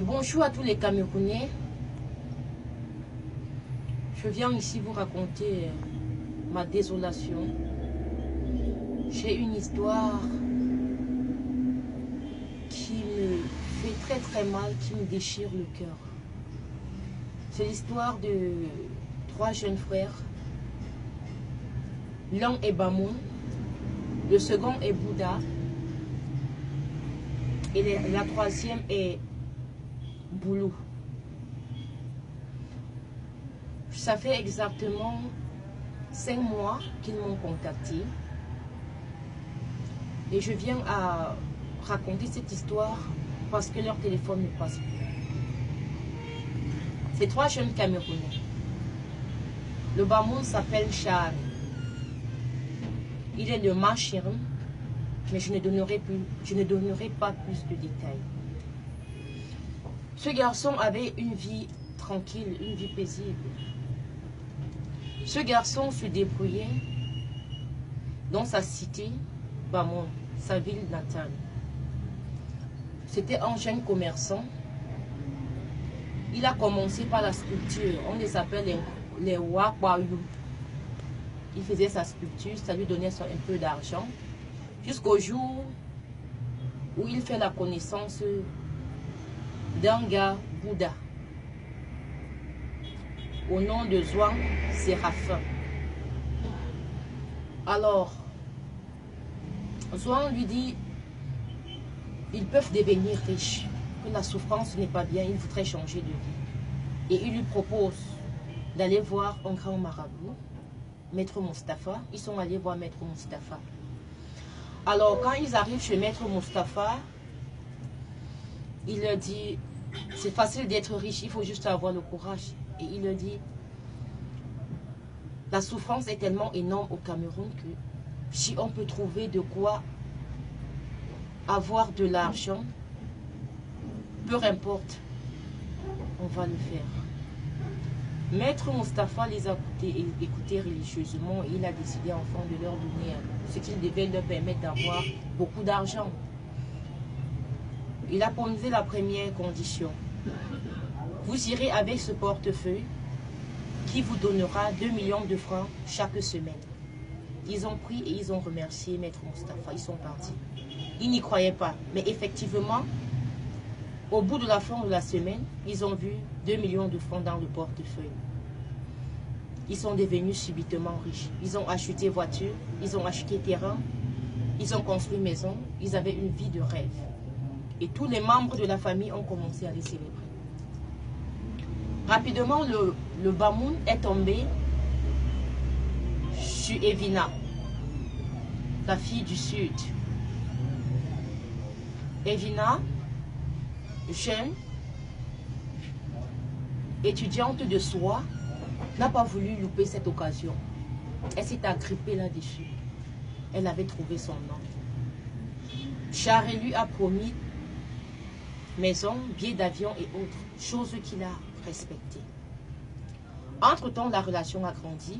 Bonjour à tous les Camerounais. Je viens ici vous raconter ma désolation. J'ai une histoire qui me fait très mal, qui me déchire le cœur. C'est l'histoire de 3 jeunes frères. L'un est Bamoun, le second est Bouddha et la troisième est Boulou. Ça fait exactement 5 mois qu'ils m'ont contacté et je viens à raconter cette histoire parce que leur téléphone ne passe plus. C'est 3 jeunes Camerounais. Le Bamoun s'appelle Charles. Il est de Machirim, mais je ne donnerai pas plus de détails. Ce garçon avait une vie tranquille, une vie paisible. Ce garçon se débrouillait dans sa cité, Bamoun, sa ville natale. C'était un jeune commerçant. Il a commencé par la sculpture. On les appelle les Wakbayou. Il faisait sa sculpture, ça lui donnait un peu d'argent. Jusqu'au jour où il fait la connaissance d'un gars Bouddha au nom de Zouang Séraphin. Alors, Zouang lui dit, ils peuvent devenir riches, que la souffrance n'est pas bien, il voudrait changer de vie. Et il lui propose d'aller voir un grand marabout, Maître Mustapha. Ils sont allés voir Maître Mustapha. Alors, quand ils arrivent chez Maître Mustapha, il leur dit, c'est facile d'être riche, il faut juste avoir le courage. Et il leur dit, la souffrance est tellement énorme au Cameroun que si on peut trouver de quoi avoir de l'argent, peu importe, on va le faire. Maître Mustapha les a écoutés religieusement et il a décidé enfin de leur donner ce qu'il devait leur permettre d'avoir beaucoup d'argent. Il a posé la première condition. Vous irez avec ce portefeuille qui vous donnera 2 millions de francs chaque semaine. Ils ont pris et ils ont remercié Maître Mustapha. Ils sont partis. Ils n'y croyaient pas. Mais effectivement, au bout de la fin de la semaine, ils ont vu 2 millions de francs dans le portefeuille. Ils sont devenus subitement riches. Ils ont acheté voiture, ils ont acheté terrain, ils ont construit maison, ils avaient une vie de rêve. Et tous les membres de la famille ont commencé à les célébrer. Rapidement, le Bamoun est tombé sur Evina, la fille du Sud. Evina, jeune, étudiante de soi, n'a pas voulu louper cette occasion. Elle s'est agrippée là-dessus. Elle avait trouvé son homme. Charles lui a promis maison, billets d'avion et autres, choses qu'il a respectées. Entre-temps, la relation a grandi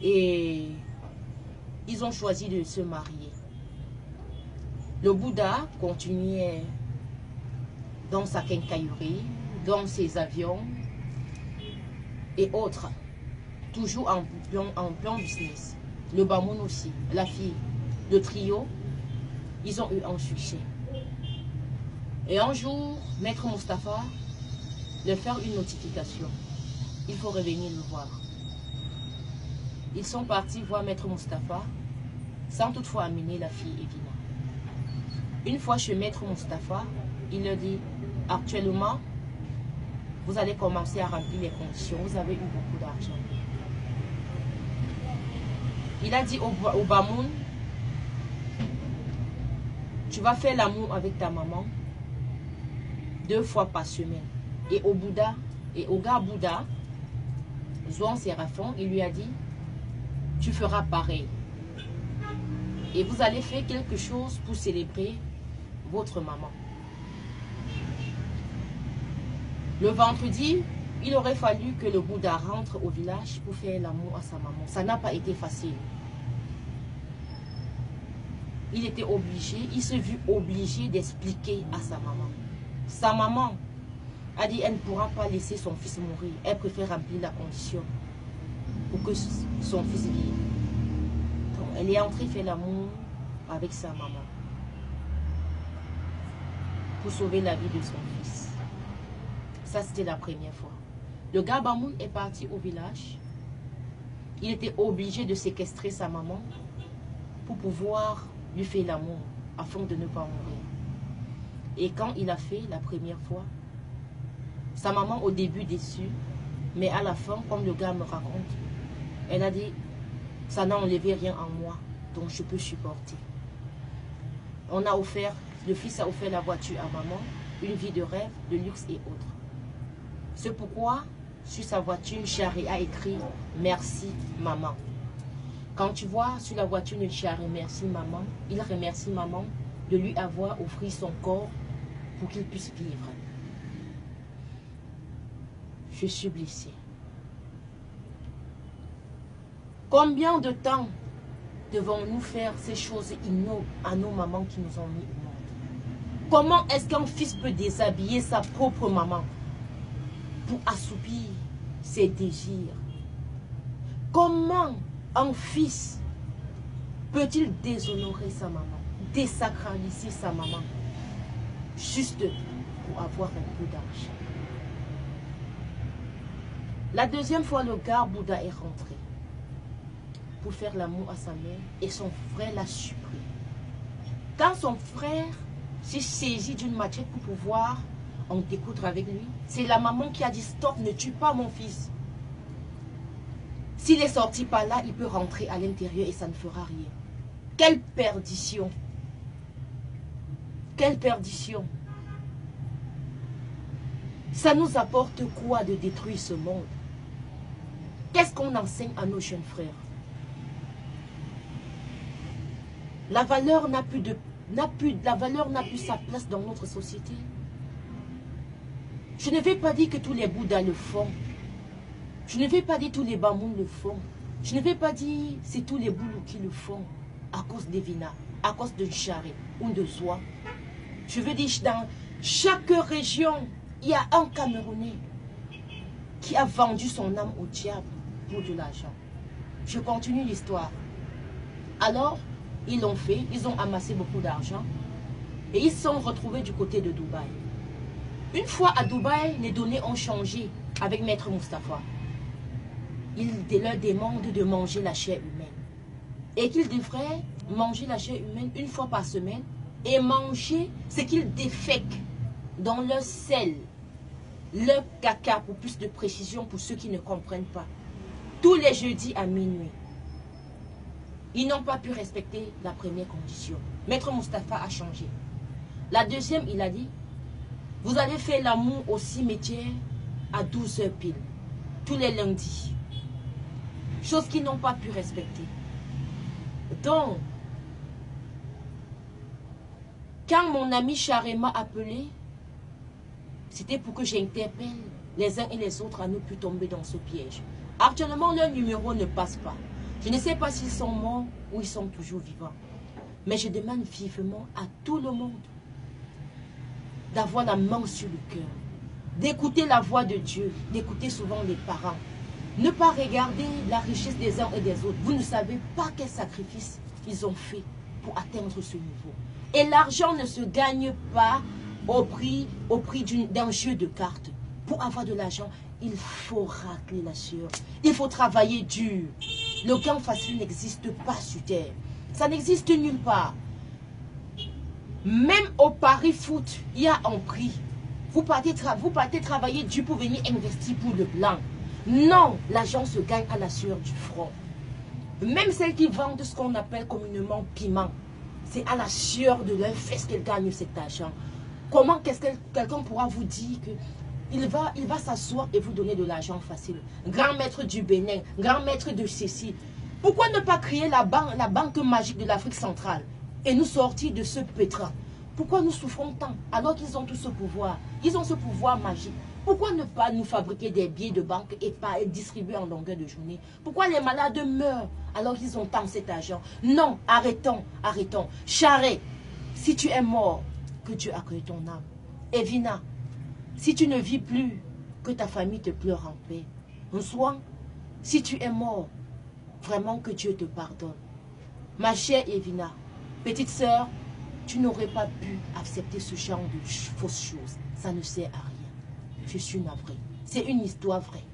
et ils ont choisi de se marier. Le Bouddha continuait dans sa quincaillerie, dans ses avions et autres, toujours en plan business. Le Bamoun aussi, la fille, le trio, ils ont eu un succès. Et un jour, Maître Mustapha leur fait une notification. Il faut revenir le voir. Ils sont partis voir Maître Mustapha sans toutefois amener la fille Evina. Une fois chez Maître Mustapha, il leur dit, actuellement, vous allez commencer à remplir les conditions. Vous avez eu beaucoup d'argent. Il a dit au Bamoun, tu vas faire l'amour avec ta maman 2 fois par semaine. Et au Bouddha, et au gars Bouddha, Zouang Séraphin, il lui a dit, tu feras pareil. Et vous allez faire quelque chose pour célébrer votre maman. Le vendredi, il aurait fallu que le Bouddha rentre au village pour faire l'amour à sa maman. Ça n'a pas été facile. Il était obligé, il s'est vu obligé d'expliquer à sa maman. Sa maman a dit elle ne pourra pas laisser son fils mourir. Elle préfère remplir la condition pour que son fils vive. Donc, elle est entrée faire l'amour avec sa maman pour sauver la vie de son fils. Ça, c'était la première fois. Le gars Bamoun est parti au village. Il était obligé de séquestrer sa maman pour pouvoir lui faire l'amour afin de ne pas mourir. Et quand il a fait la première fois, sa maman au début déçue, mais à la fin, comme le gars me raconte, elle a dit, ça n'a enlevé rien en moi, donc je peux supporter. On a offert, le fils a offert la voiture à maman, une vie de rêve, de luxe et autres. C'est pourquoi, sur sa voiture, Charé a écrit « Merci maman ». Quand tu vois sur la voiture de Charé « Merci maman », il remercie maman de lui avoir offert son corps pour qu'il puisse vivre. Je suis blessée. Combien de temps devons-nous faire ces choses ignobles à nos mamans qui nous ont mis au monde? Comment est-ce qu'un fils peut déshabiller sa propre maman pour assoupir ses désirs? Comment un fils peut-il déshonorer sa maman, désacraliser sa maman, juste pour avoir un peu d'argent? La deuxième fois, le gars Bouddha est rentré pour faire l'amour à sa mère et son frère l'a surpris. Quand son frère s'est saisi d'une machette pour pouvoir en découdre avec lui, c'est la maman qui a dit « Stop, ne tue pas mon fils. S'il est sorti par là, il peut rentrer à l'intérieur et ça ne fera rien. » Quelle perdition! Quelle perdition! Ça nous apporte quoi de détruire ce monde? Qu'est-ce qu'on enseigne à nos jeunes frères? La valeur n'a plus sa place dans notre société. Je ne vais pas dire que tous les Bouddhas le font. Je ne vais pas dire que tous les Bamoun le font. Je ne vais pas dire que c'est tous les Boulous qui le font à cause des Vina, à cause de Charé ou de Zoa. Je veux dire, dans chaque région, il y a un Camerounais qui a vendu son âme au diable pour de l'argent. Je continue l'histoire. Alors, ils l'ont fait, ils ont amassé beaucoup d'argent et ils se sont retrouvés du côté de Dubaï. Une fois à Dubaï, les données ont changé avec Maître Mustapha. Il leur demande de manger la chair humaine et qu'ils devraient manger la chair humaine une fois par semaine et manger ce qu'ils défèquent dans leur sel, leur caca, pour plus de précision pour ceux qui ne comprennent pas, tous les jeudis à minuit. Ils n'ont pas pu respecter la première condition. Maître Mustapha a changé. La deuxième, il a dit, vous allez faire l'amour au cimetière à 12 h pile, tous les lundis. Chose qu'ils n'ont pas pu respecter. Donc, quand mon ami Charé m'a appelé, c'était pour que j'interpelle les uns et les autres à ne plus tomber dans ce piège. Actuellement, leur numéro ne passe pas. Je ne sais pas s'ils sont morts ou ils sont toujours vivants. Mais je demande vivement à tout le monde d'avoir la main sur le cœur, d'écouter la voix de Dieu, d'écouter souvent les parents. Ne pas regarder la richesse des uns et des autres. Vous ne savez pas quel sacrifice ils ont fait pour atteindre ce niveau. Et l'argent ne se gagne pas au prix d'un jeu de cartes. Pour avoir de l'argent, il faut racler la sueur. Il faut travailler dur. Le gain facile n'existe pas sur terre. Ça n'existe nulle part. Même au Paris Foot, il y a un prix. Vous partez travailler dur pour venir investir pour le blanc. Non, l'argent se gagne à la sueur du front. Même celles qui vendent ce qu'on appelle communément piment, c'est à la sueur de leur fesse qu'elles gagnent cet argent. Comment quelqu'un pourra vous dire que il va s'asseoir et vous donner de l'argent facile? Grand maître du Bénin, grand maître de ceci. Pourquoi ne pas créer la banque magique de l'Afrique centrale et nous sortir de ce pétrin? Pourquoi nous souffrons tant alors qu'ils ont tout ce pouvoir? Ils ont ce pouvoir magique. Pourquoi ne pas nous fabriquer des billets de banque et pas distribuer en longueur de journée? Pourquoi les malades meurent alors qu'ils ont tant cet argent? Non, arrêtons, arrêtons. Charé, si tu es mort, que Dieu accueille ton âme. Evina, si tu ne vis plus, que ta famille te pleure en paix. Soit, si tu es mort, vraiment que Dieu te pardonne. Ma chère Evina, petite sœur, tu n'aurais pas pu accepter ce genre de fausses choses. Ça ne sert à rien. Je suis navrée. C'est une histoire vraie.